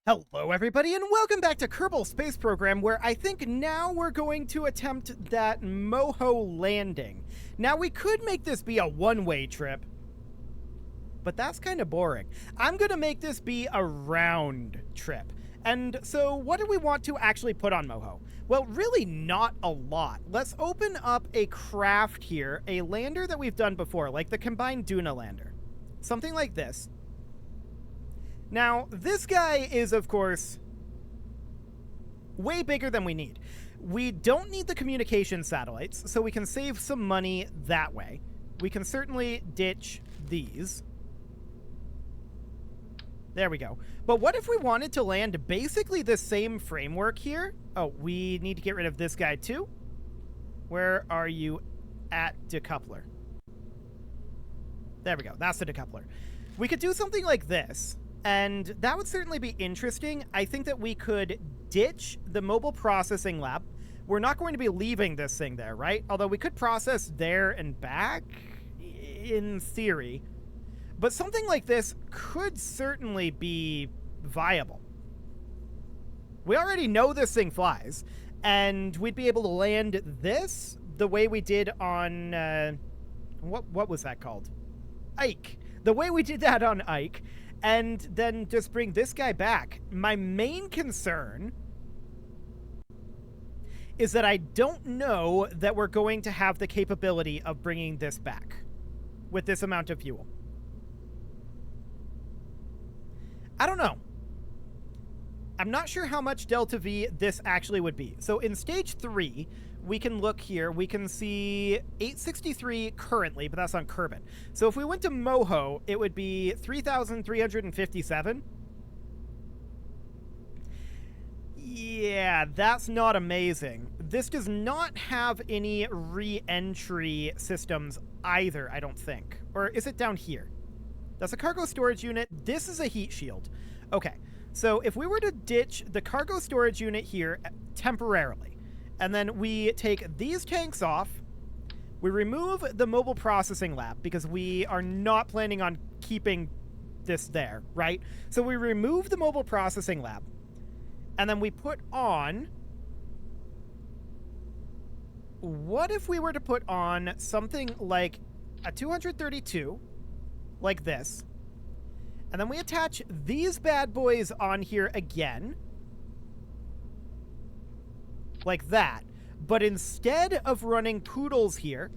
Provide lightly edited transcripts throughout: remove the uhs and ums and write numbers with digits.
Hello everybody and welcome back to Kerbal Space Program, where I think now we're going to attempt that Moho landing. Now we could make this be a one-way trip, but that's kind of boring. I'm going to make this be a round trip. And so what do we want to actually put on Moho? Well, really not a lot. Let's open up a craft here, a lander that we've done before, like the combined Duna lander. Something like this. Now, this guy is, of course, way bigger than we need. We don't need the communication satellites, so we can save some money that way. We can certainly ditch these. There we go. But what if we wanted to land basically the same framework here? Oh, we need to get rid of this guy too. Where are you at, decoupler? There we go. That's the decoupler. We could do something like this. And that would certainly be interesting. I think that we could ditch the mobile processing lab. We're not going to be leaving this thing there, right? Although we could process there and back, in theory. But something like this could certainly be viable. We already know this thing flies, and we'd be able to land this the way we did on... what was that called? Ike. The way we did that on Ike. And then just bring this guy back. My main concern is that I don't know that we're going to have the capability of bringing this back with this amount of fuel. I don't know. I'm not sure how much Delta V this actually would be. So in stage 3, we can look here. We can see 863 currently, but that's on Kerbin. So if we went to Moho, it would be 3,357. Yeah, that's not amazing. This does not have any re-entry systems either, I don't think. Or is it down here? That's a cargo storage unit. This is a heat shield. Okay, so if we were to ditch the cargo storage unit here temporarily, and then we take these tanks off, we remove the mobile processing lab because we are not planning on keeping this there, right? So we remove the mobile processing lab, and then we put on... What if we were to put on something like a 232, like this, and then we attach these bad boys on here again, like that, but instead of running poodles here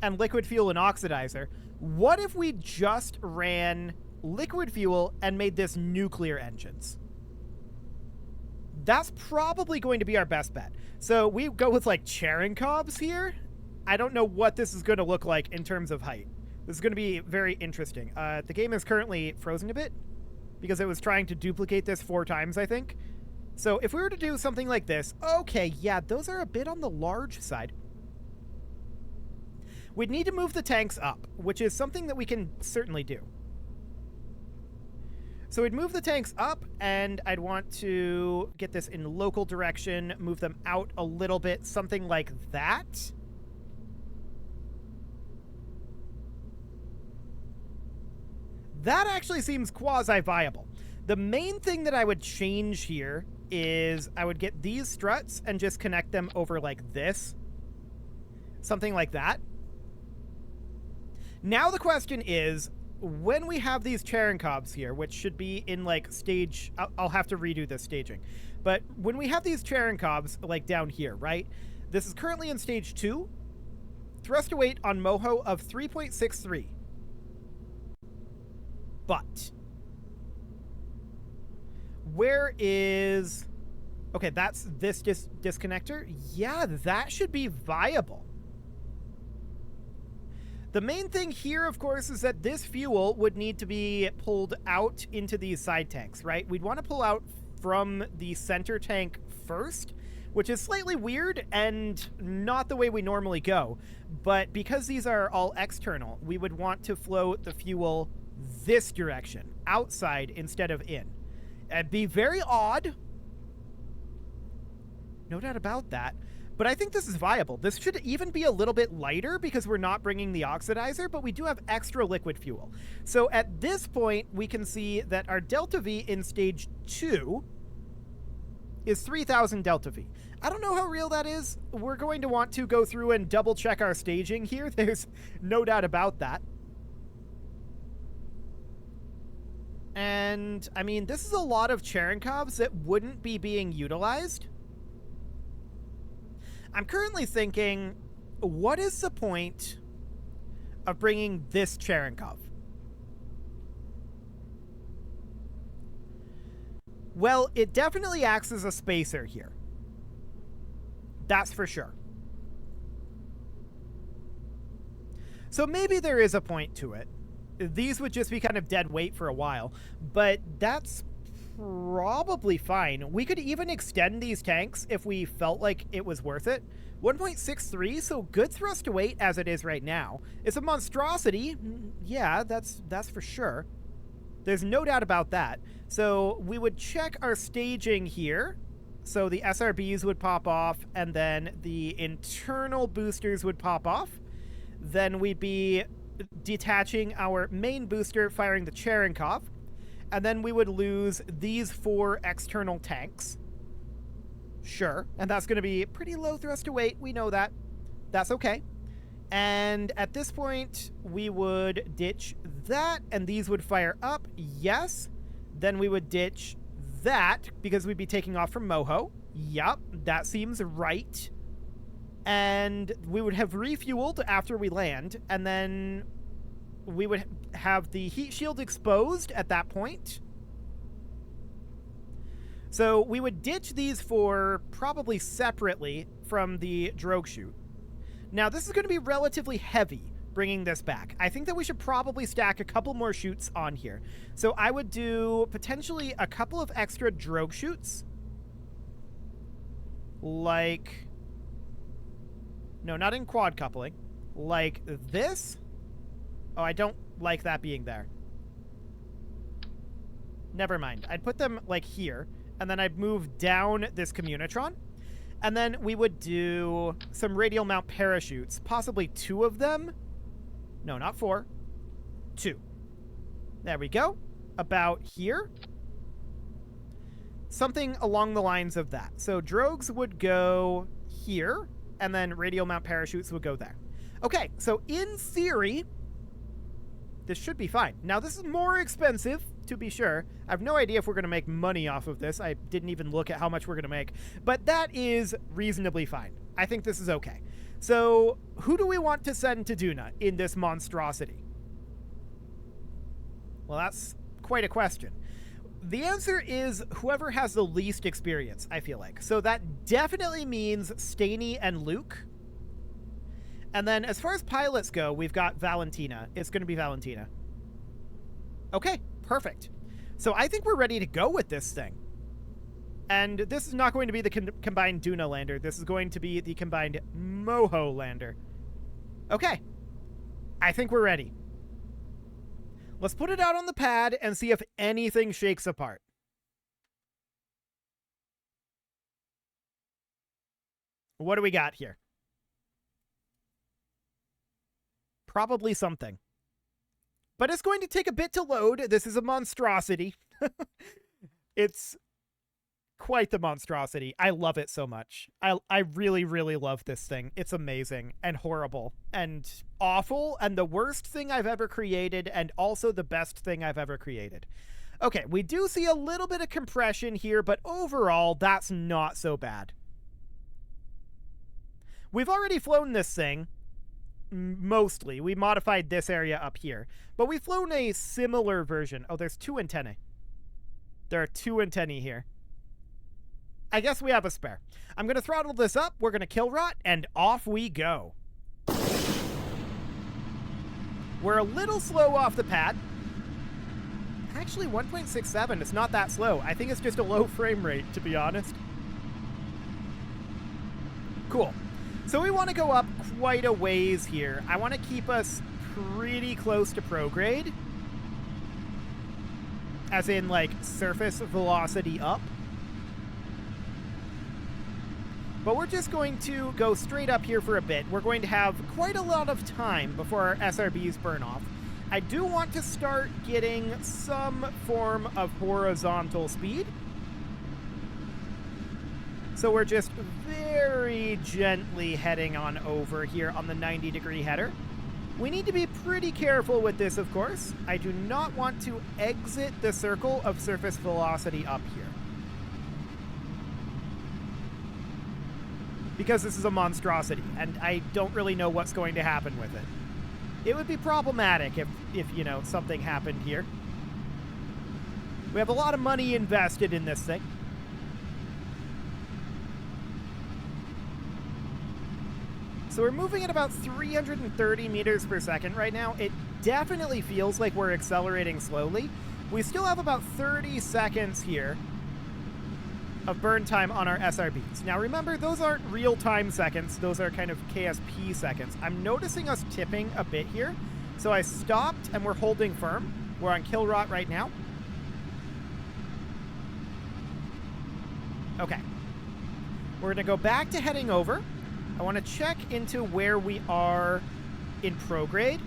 and liquid fuel and oxidizer, what if we just ran liquid fuel and made this nuclear engines? That's probably going to be our best bet. So we go with like Cherenkhovs here. I don't know what this is going to look like in terms of height. This is going to be very interesting. The game is currently frozen a bit because it was trying to duplicate this 4 times, I think. So if we were to do something like this, okay, yeah, those are a bit on the large side. We'd need to move the tanks up, which is something that we can certainly do. So we'd move the tanks up, and I'd want to get this in local direction, move them out a little bit, something like that. That actually seems quasi-viable. The main thing that I would change here is I would get these struts and just connect them over like this. Something like that. Now the question is, when we have these Cherenkhovs here, which should be in like stage... I'll have to redo this staging. But when we have these Cherenkhovs like down here, right? This is currently in stage 2. Thrust to weight on Moho of 3.63. But... where is... Okay, that's this disconnector. Yeah, that should be viable. The main thing here, of course, is that this fuel would need to be pulled out into these side tanks, right? We'd want to pull out from the center tank first, which is slightly weird and not the way we normally go. But because these are all external, we would want to flow the fuel this direction, outside instead of in. It'd be very odd. No doubt about that. But I think this is viable. This should even be a little bit lighter because we're not bringing the oxidizer, but we do have extra liquid fuel. So at this point, we can see that our delta V in stage 2 is 3,000 delta V. I don't know how real that is. We're going to want to go through and double check our staging here. There's no doubt about that. And, I mean, this is a lot of Cherenkovs that wouldn't be being utilized. I'm currently thinking, what is the point of bringing this Cherenkov? Well, it definitely acts as a spacer here. That's for sure. So maybe there is a point to it. These would just be kind of dead weight for a while, but that's probably fine. We could even extend these tanks if we felt like it was worth it. 1.63, so good thrust to weight as it is right now. It's a monstrosity. Yeah, that's for sure. There's no doubt about that. So we would check our staging here. So the SRBs would pop off, and then the internal boosters would pop off. Then we'd be detaching our main booster, firing the Cherenkov. And then we would lose these 4 external tanks. Sure. And that's going to be pretty low thrust to weight. We know that. That's okay. And at this point, we would ditch that, and these would fire up. Yes. Then we would ditch that, because we'd be taking off from Moho. Yup, that seems right. And we would have refueled after we land, and then we would have the heat shield exposed at that point. So we would ditch these 4 probably separately from the drogue chute. Now, this is going to be relatively heavy, bringing this back. I think that we should probably stack a couple more chutes on here. So I would do potentially a couple of extra drogue chutes. Like... No, not in quad coupling. Like this. Oh, I don't like that being there. Never mind. I'd put them, like, here. And then I'd move down this communitron. And then we would do some radial mount parachutes. Possibly 2 of them. No, not 4. 2. There we go. About here. Something along the lines of that. So drogues would go here. And then radial mount parachutes would go there. Okay, so in theory, this should be fine. Now, this is more expensive, to be sure. I have no idea if we're going to make money off of this. I didn't even look at how much we're going to make. But that is reasonably fine. I think this is okay. So, who do we want to send to Duna in this monstrosity? Well, that's quite a question. The answer is whoever has the least experience, I feel like. So that definitely means Staney and Luke. And then as far as pilots go, we've got Valentina. It's going to be Valentina. Okay, perfect. So I think we're ready to go with this thing. And this is not going to be the combined Duna lander. This is going to be the combined Moho lander. Okay. I think we're ready. Let's put it out on the pad and see if anything shakes apart. What do we got here? Probably something. But it's going to take a bit to load. This is a monstrosity. It's quite the monstrosity. I love it so much. I really, really love this thing. It's amazing and horrible and awful and the worst thing I've ever created and also the best thing I've ever created. Okay, we do see a little bit of compression here, but overall, that's not so bad. We've already flown this thing, mostly. We modified this area up here, but we've flown a similar version. Oh, there's 2 antennae. There are 2 antennae here. I guess we have a spare. I'm going to throttle this up, we're going to kill rot, and off we go. We're a little slow off the pad. Actually, 1.67, it's not that slow. I think it's just a low frame rate, to be honest. Cool. So we want to go up quite a ways here. I want to keep us pretty close to prograde. As in, like, surface velocity up. But we're just going to go straight up here for a bit. We're going to have quite a lot of time before our SRBs burn off. I do want to start getting some form of horizontal speed. So we're just very gently heading on over here on the 90-degree header. We need to be pretty careful with this, of course. I do not want to exit the circle of surface velocity up here, because this is a monstrosity, and I don't really know what's going to happen with it. It would be problematic if you know, something happened here. We have a lot of money invested in this thing. So we're moving at about 330 meters per second right now. It definitely feels like we're accelerating slowly. We still have about 30 seconds here of burn time on our SRBs. Now remember, those aren't real-time seconds. Those are kind of KSP seconds. I'm noticing us tipping a bit here. So I stopped and we're holding firm. We're on kill rot right now. Okay. We're going to go back to heading over. I want to check into where we are in prograde.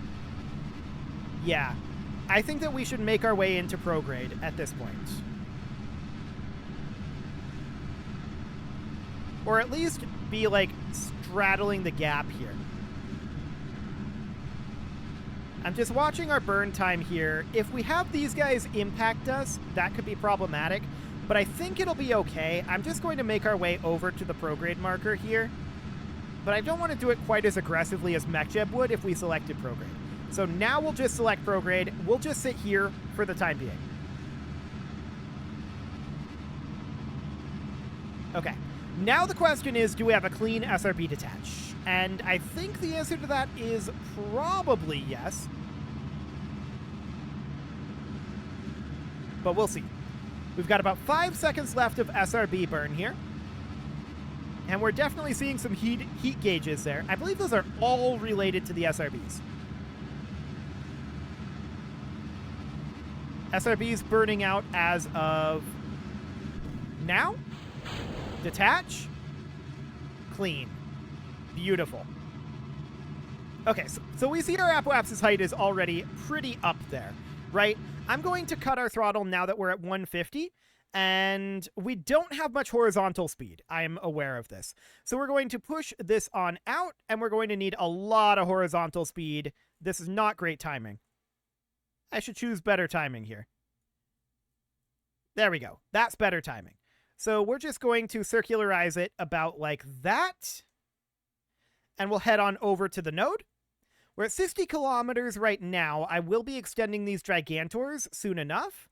Yeah. I think that we should make our way into prograde at this point. Or at least be, like, straddling the gap here. I'm just watching our burn time here. If we have these guys impact us, that could be problematic. But I think it'll be okay. I'm just going to make our way over to the prograde marker here. But I don't want to do it quite as aggressively as MechJeb would if we selected prograde. So now we'll just select prograde. We'll just sit here for the time being. Okay. Now the question is, do we have a clean SRB detach? And I think the answer to that is probably yes. But we'll see. We've got about 5 seconds left of SRB burn here. And we're definitely seeing some heat gauges there. I believe those are all related to the SRBs. SRBs burning out as of now. Detach. Clean. Beautiful. Okay, so we see our apoapsis height is already pretty up there, right? I'm going to cut our throttle now that we're at 150. And we don't have much horizontal speed. I'm aware of this. So we're going to push this on out, and we're going to need a lot of horizontal speed. This is not great timing. I should choose better timing here. There we go. That's better timing. So we're just going to circularize it about like that. And we'll head on over to the node. We're at 60 kilometers right now. I will be extending these Gigantors soon enough.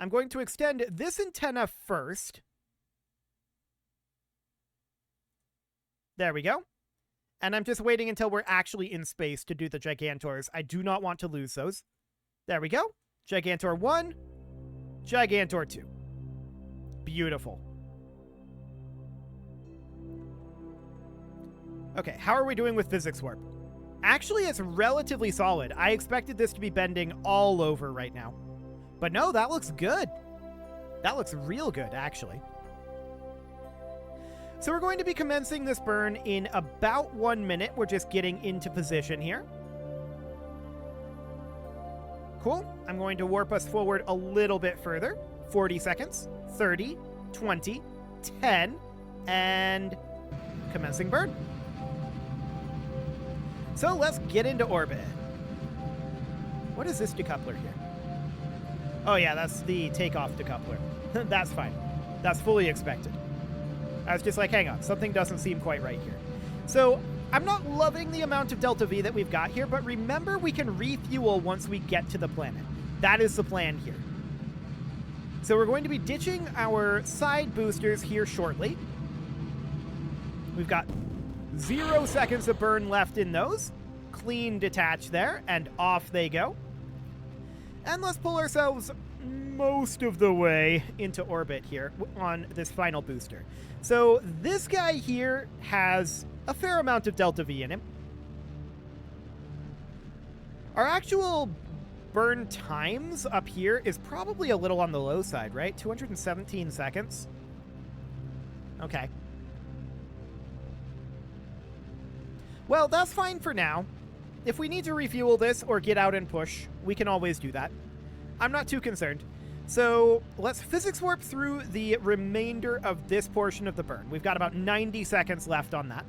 I'm going to extend this antenna first. There we go. And I'm just waiting until we're actually in space to do the Gigantors. I do not want to lose those. There we go. Gigantor 1, Gigantor 2. Beautiful. Okay, how are we doing with physics warp? Actually, it's relatively solid. I expected this to be bending all over right now. But no, that looks good. That looks real good, actually. So we're going to be commencing this burn in about 1 minute. We're just getting into position here. Cool. I'm going to warp us forward a little bit further. 40 seconds, 30, 20, 10, and commencing burn. So let's get into orbit. What is this decoupler here? Oh yeah, that's the takeoff decoupler. That's fine. That's fully expected. I was just like, hang on, something doesn't seem quite right here. So I'm not loving the amount of delta V that we've got here, but remember we can refuel once we get to the planet. That is the plan here. So we're going to be ditching our side boosters here shortly. We've got 0 seconds of burn left in those. Clean detach there, and off they go. And let's pull ourselves most of the way into orbit here on this final booster. So this guy here has a fair amount of delta V in him. Our actual burn times up here is probably a little on the low side, right? 217 seconds. Okay. Well, that's fine for now. If we need to refuel this or get out and push, we can always do that. I'm not too concerned. So let's physics warp through the remainder of this portion of the burn. We've got about 90 seconds left on that.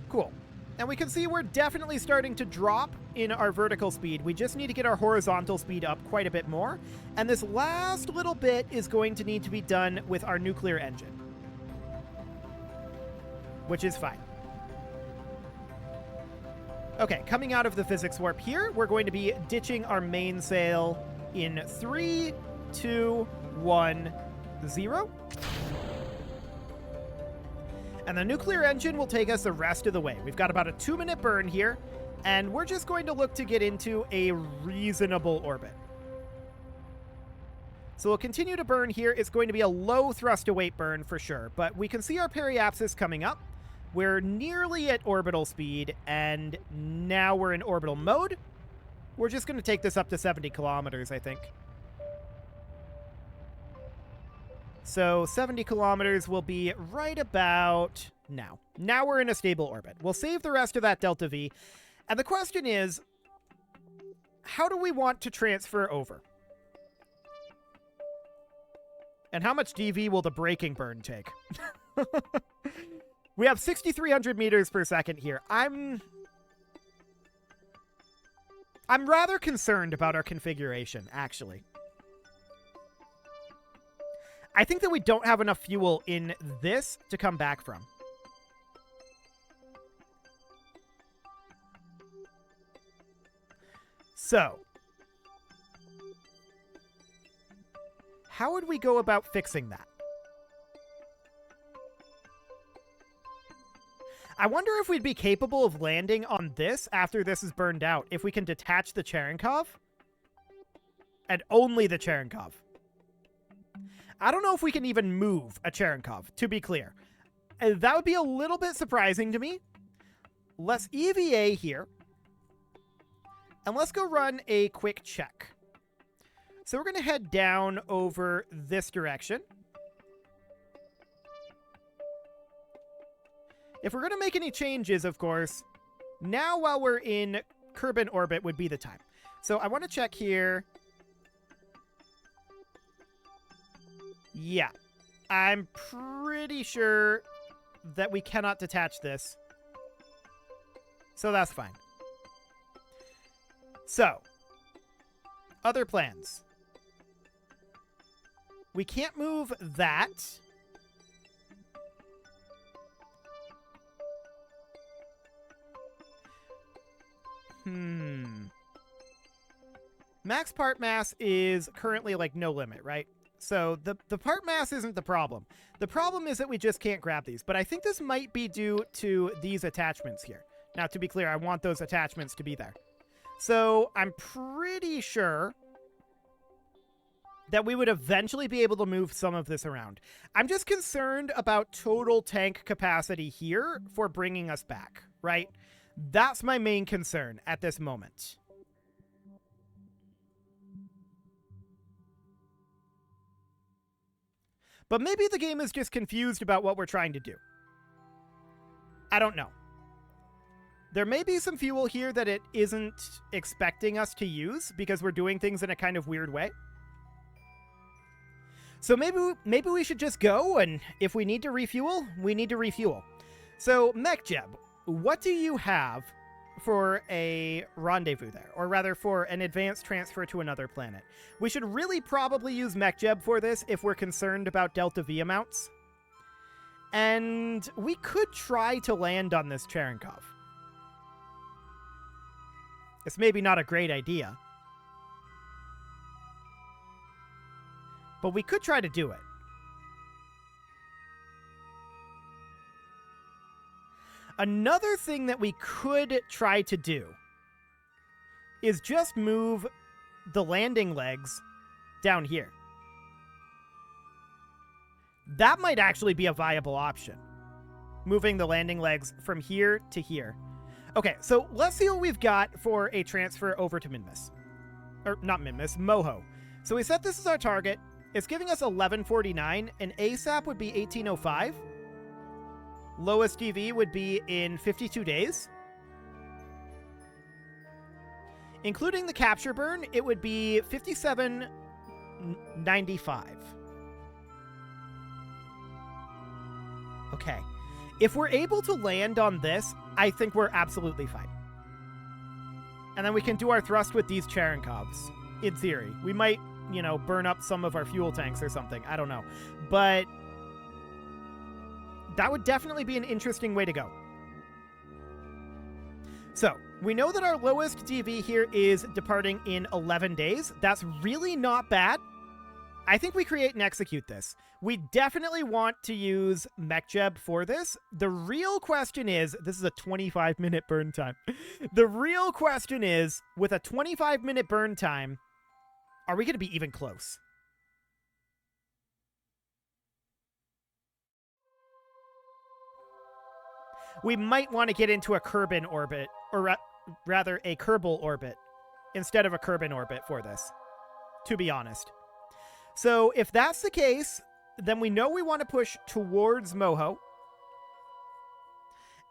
Cool. And we can see we're definitely starting to drop in our vertical speed. We just need to get our horizontal speed up quite a bit more. And this last little bit is going to need to be done with our nuclear engine, which is fine. Okay, coming out of the physics warp here, we're going to be ditching our mainsail in 3, 2, 1, 0. And the nuclear engine will take us the rest of the way. We've got about a 2-minute burn here, and we're just going to look to get into a reasonable orbit. So we'll continue to burn here. It's going to be a low thrust to weight burn for sure, but we can see our periapsis coming up. We're nearly at orbital speed, and now we're in orbital mode. We're just going to take this up to 70 kilometers, I think. So 70 kilometers will be right about now. Now we're in a stable orbit. We'll save the rest of that delta V. And the question is, how do we want to transfer over? And how much DV will the braking burn take? We have 6,300 meters per second here. I'm rather concerned about our configuration, actually. I think that we don't have enough fuel in this to come back from. So, how would we go about fixing that? I wonder if we'd be capable of landing on this after this is burned out, if we can detach the Cherenkov. And only the Cherenkov. I don't know if we can even move a Cherenkov, to be clear. That would be a little bit surprising to me. Let's EVA here. And let's go run a quick check. So we're going to head down over this direction. If we're going to make any changes, of course, now while we're in Kerbin orbit would be the time. So I want to check here. Yeah, I'm pretty sure that we cannot detach this. So that's fine. So, other plans. We can't move that. Max part mass is currently like no limit, right? So the part mass isn't the problem. The problem is that we just can't grab these. But I think this might be due to these attachments here. Now, to be clear, I want those attachments to be there. So I'm pretty sure that we would eventually be able to move some of this around. I'm just concerned about total tank capacity here for bringing us back, right? That's my main concern at this moment. But maybe the game is just confused about what we're trying to do. I don't know. There may be some fuel here that it isn't expecting us to use because we're doing things in a kind of weird way. So maybe we should just go, and if we need to refuel, we need to refuel. So, MechJeb, what do you have for a rendezvous there? Or rather, for an advanced transfer to another planet? We should really probably use MechJeb for this if we're concerned about Delta V amounts. And we could try to land on this Cherenkov. It's maybe not a great idea. But we could try to do it. Another thing that we could try to do is just move the landing legs down here. That might actually be a viable option. Moving the landing legs from here to here. Okay, so let's see what we've got for a transfer over to Minmus. Or not Minmus, Moho. So we set this as our target. It's giving us 1149, and ASAP would be 1805. Lowest DV would be in 52 days. Including the capture burn, it would be 57.95. Okay. If we're able to land on this, I think we're absolutely fine. And then we can do our thrust with these Cherenkovs, in theory. We might, you know, burn up some of our fuel tanks or something. I don't know. But that would definitely be an interesting way to go. So, we know that our lowest DV here is departing in 11 days. That's really not bad. I think we create and execute this. We definitely want to use MechJeb for this. The real question is, this is a 25-minute burn time. The real question is, with a 25-minute burn time, are we going to be even close? We might want to get into a Kerbin orbit, or rather a Kerbal orbit, instead of a Kerbin orbit for this, to be honest. So if that's the case, then we know we want to push towards Moho.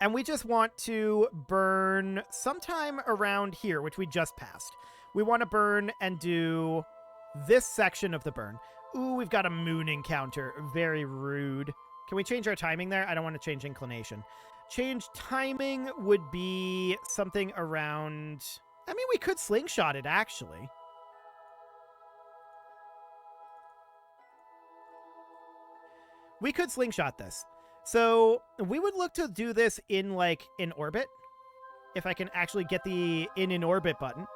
And we just want to burn sometime around here, which we just passed. We want to burn and do this section of the burn. Ooh, we've got a moon encounter. Very rude. Can we change our timing there? I don't want to change inclination. Change timing would be something around... I mean, we could slingshot it, actually. We could slingshot this. So we would look to do this in, like, in orbit. If I can actually get the in orbit button.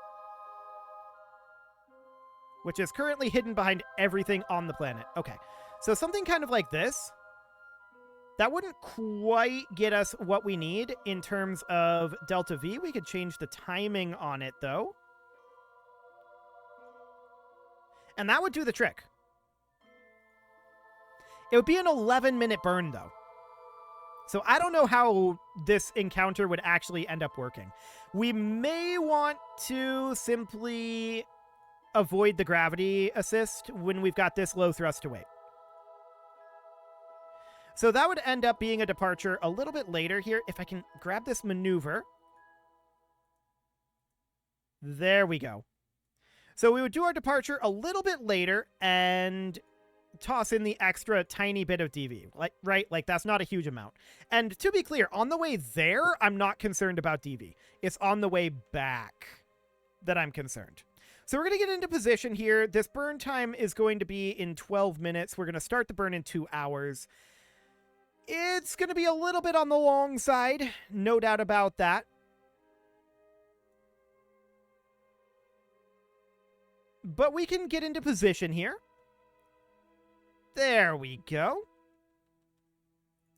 Which is currently hidden behind everything on the planet. Okay. So something kind of like this. That wouldn't quite get us what we need in terms of delta V. We could change the timing on it, though. And that would do the trick. It would be an 11-minute burn, though. So I don't know how this encounter would actually end up working. We may want to simply avoid the gravity assist when we've got this low thrust to weight. So that would end up being a departure a little bit later here. If I can grab this maneuver. There we go. So we would do our departure a little bit later and toss in the extra tiny bit of DV. Right? Like, that's not a huge amount. And to be clear, on the way there, I'm not concerned about DV. It's on the way back that I'm concerned. So we're going to get into position here. This burn time is going to be in 12 minutes. We're going to start the burn in 2 hours. It's going to be a little bit on the long side, no doubt about that. But we can get into position here. There we go.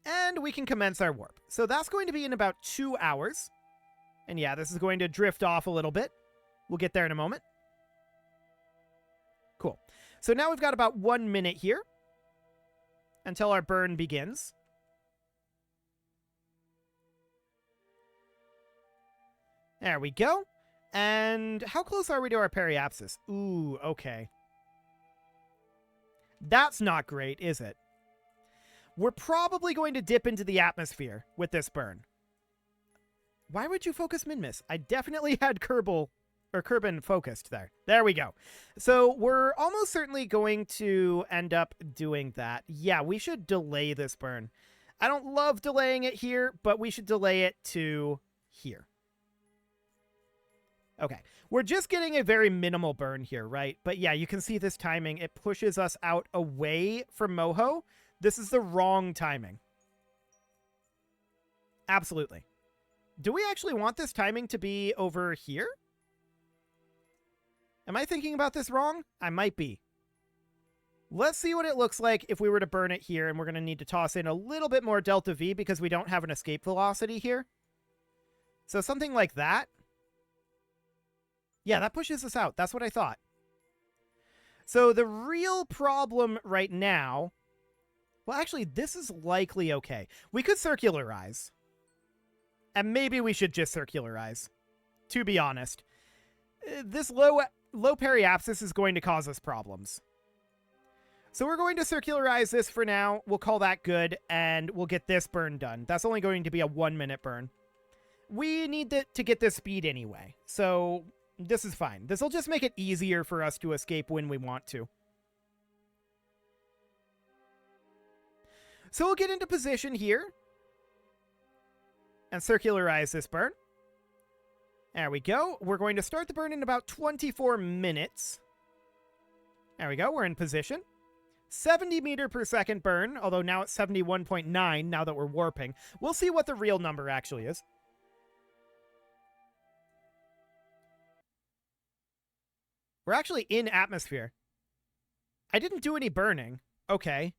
And we can commence our warp. So that's going to be in about 2 hours. And yeah, this is going to drift off a little bit. We'll get there in a moment. Cool. So now we've got about 1 minute here until our burn begins. There we go. And how close are we to our periapsis? Ooh, okay. That's not great, is it? We're probably going to dip into the atmosphere with this burn. Why would you focus Minmus? I definitely had Kerbin focused there. There we go. So we're almost certainly going to end up doing that. Yeah, we should delay this burn. I don't love delaying it here, but we should delay it to here. Okay, we're just getting a very minimal burn here, right? But yeah, you can see this timing. It pushes us out away from Moho. This is the wrong timing. Absolutely. Do we actually want this timing to be over here? Am I thinking about this wrong? I might be. Let's see what it looks like if we were to burn it here, and we're going to need to toss in a little bit more delta V because we don't have an escape velocity here. So something like that. Yeah, that pushes us out. That's what I thought. So the real problem right now... Well, actually, this is likely okay. We could circularize. And maybe we should just circularize, to be honest. This low periapsis is going to cause us problems. So we're going to circularize this for now. We'll call that good, and we'll get this burn done. That's only going to be a 1-minute burn. We need to get this speed anyway, so this is fine. This will just make it easier for us to escape when we want to. So we'll get into position here and circularize this burn. There we go. We're going to start the burn in about 24 minutes. There we go. We're in position. 70 meter per second burn, although now it's 71.9 now that we're warping. We'll see what the real number actually is. We're actually in atmosphere. I didn't do any burning. Okay.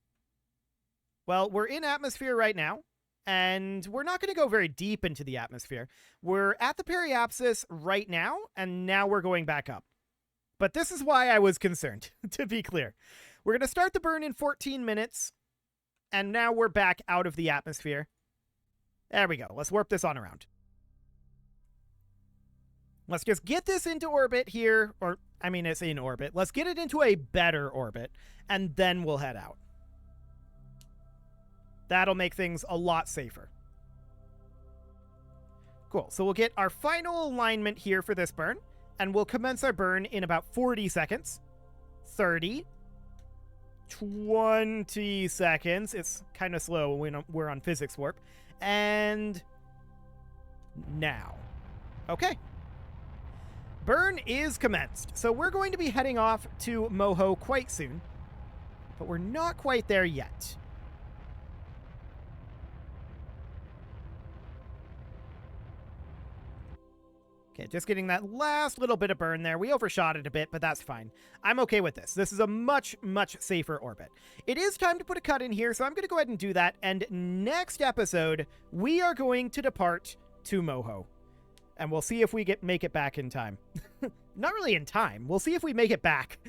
Well, we're in atmosphere right now, and we're not going to go very deep into the atmosphere. We're at the periapsis right now, and now we're going back up. But this is why I was concerned, to be clear. We're going to start the burn in 14 minutes, and now we're back out of the atmosphere. There we go. Let's warp this on around. Let's just get this into orbit here, or, I mean, it's in orbit. Let's get it into a better orbit, and then we'll head out. That'll make things a lot safer. Cool, so we'll get our final alignment here for this burn, and we'll commence our burn in about 40 seconds. 30. 20 seconds. It's kind of slow when we're on physics warp. And now. Okay. Burn is commenced. So we're going to be heading off to Moho quite soon, but we're not quite there yet. Okay, just getting that last little bit of burn there. We overshot it a bit, but that's fine. I'm okay with this. This is a much, much safer orbit. It is time to put a cut in here, so I'm going to go ahead and do that. And next episode, we are going to depart to Moho. And we'll see if we make it back in time. Not really in time. We'll see if we make it back.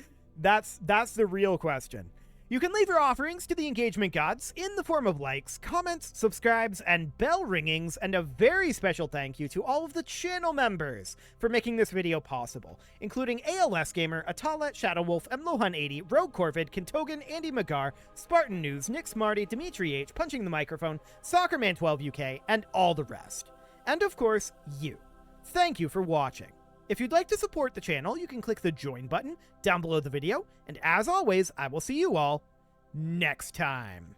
That's the real question. You can leave your offerings to the engagement gods in the form of likes, comments, subscribes, and bell ringings, and a very special thank you to all of the channel members for making this video possible, including ALS Gamer, Atala, Shadowwolf, Mlohan80, Rogue Corvid, Kintogan, Andy Magar, Spartan News, Nick Smarty, Dimitri H, Punching the Microphone, Soccerman12 UK, and all the rest. And of course, you. Thank you for watching. If you'd like to support the channel, you can click the join button down below the video, and as always, I will see you all next time.